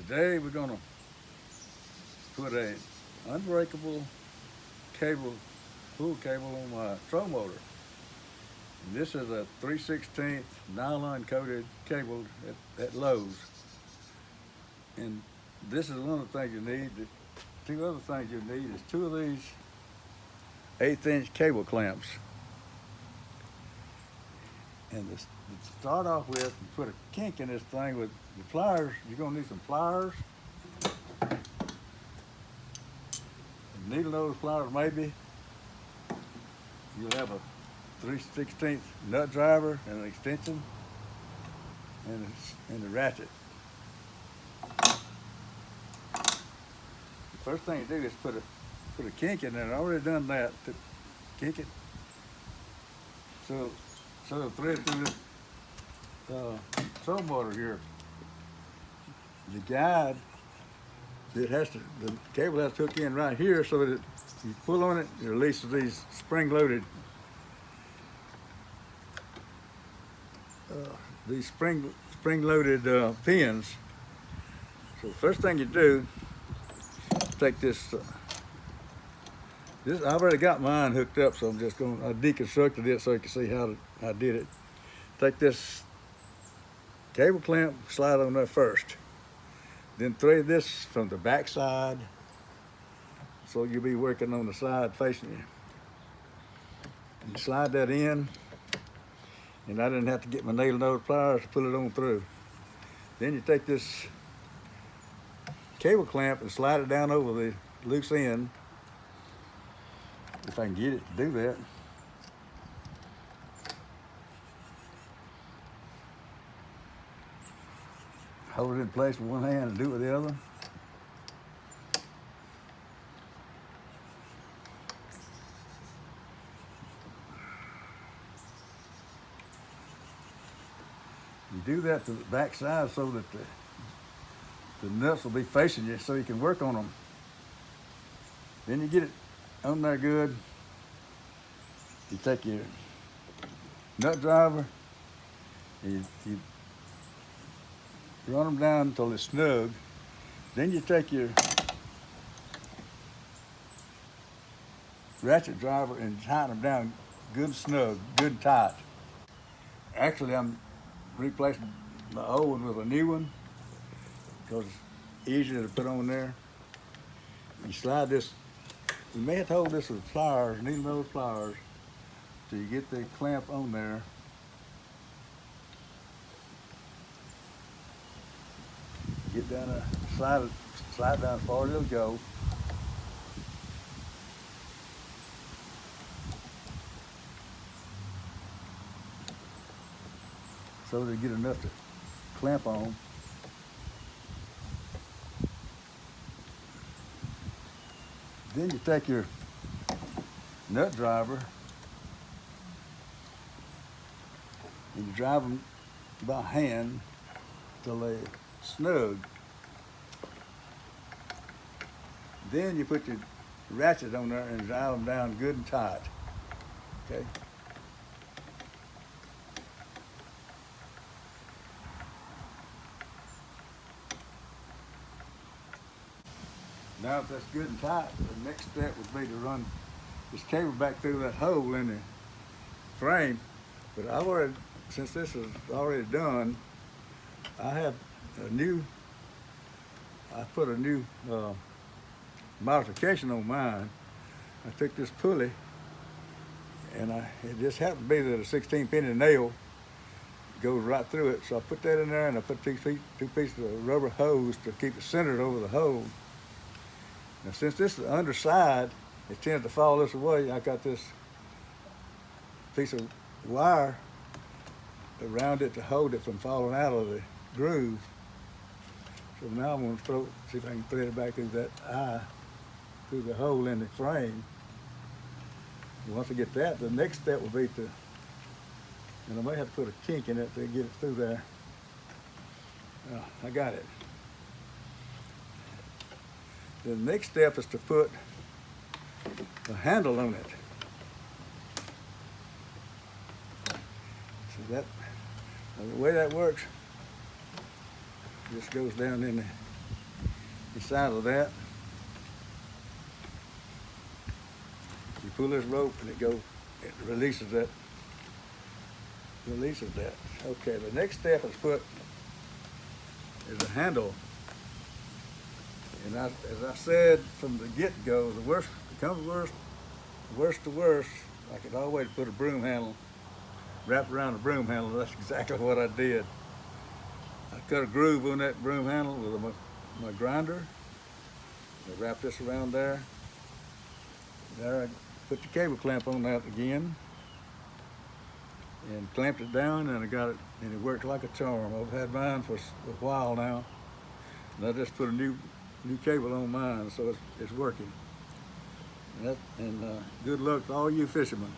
Today we're gonna put a unbreakable cable, pull cable on my tow motor. And this is a 3/16 nylon coated cable at Lowe's. And this is one of the things you need. The two other things you need is two of these 1/8" cable clamps. And to start off with, you put a kink in this thing with the pliers. You're gonna need some pliers. Needle nose pliers maybe. You'll have a 3/16 nut driver and an extension and a ratchet. The first thing you do is put a kink in there. I've already done that to kink it. So the thread through this tow motor here. The guide, the cable has to hook in right here so that you pull on it, it releases these spring-loaded pins. So the first thing you do, take this. I've already got mine hooked up, so I'm just I deconstructed it so you can see how I did it. Take this cable clamp, slide on there first. Then thread this from the back side, so you'll be working on the side facing you. And slide that in, and I didn't have to get my nail nose pliers to pull it on through. Then you take this cable clamp and slide it down over the loose end, if I can get it to do that. Hold it in place with one hand and do it with the other. You do that to the back side so that the nuts will be facing you so you can work on them. Then you get it on there good. You take your nut driver and you run them down until they're snug. Then you take your ratchet driver and tighten them down good and snug, good and tight. Actually, I'm replacing my old one with a new one because it's easier to put on there. You slide this, you may have to hold this with pliers, needle nose pliers, till you get the clamp on there. Get down there, slide down as far as it'll go. So they get enough to clamp on. Then you take your nut driver and you drive them by hand till they snug. Then you put your ratchet on there and drive them down good and tight. Okay. Now if that's good and tight, the next step would be to run this cable back through that hole in the frame. But I've already, since this is already done, I put a new modification on mine. I took this pulley and it just happened to be that a 16-penny nail goes right through it. So I put that in there and I put two pieces of rubber hose to keep it centered over the hole. Now since this is the underside, it tends to fall this way. I got this piece of wire around it to hold it from falling out of the groove. So now I'm going to see if I can thread it back through that eye, through the hole in the frame. And once I get that, the next step will be and I may have to put a kink in it to get it through there. I got it. The next step is to put a handle on it. So the way that works, just goes down in side of that. You pull this rope and it releases that. Okay, the next step is a handle. And as I said from the get-go, the worst becomes worst to worst, I could always put a broom handle, wrap around the broom handle. That's exactly what I did. I cut a groove on that broom handle with my grinder. I wrap this around there. There I put the cable clamp on that again and clamped it down, and I got it, and it worked like a charm. I've had mine for a while now, and I just put a new cable on mine, so it's working. And good luck to all you fishermen.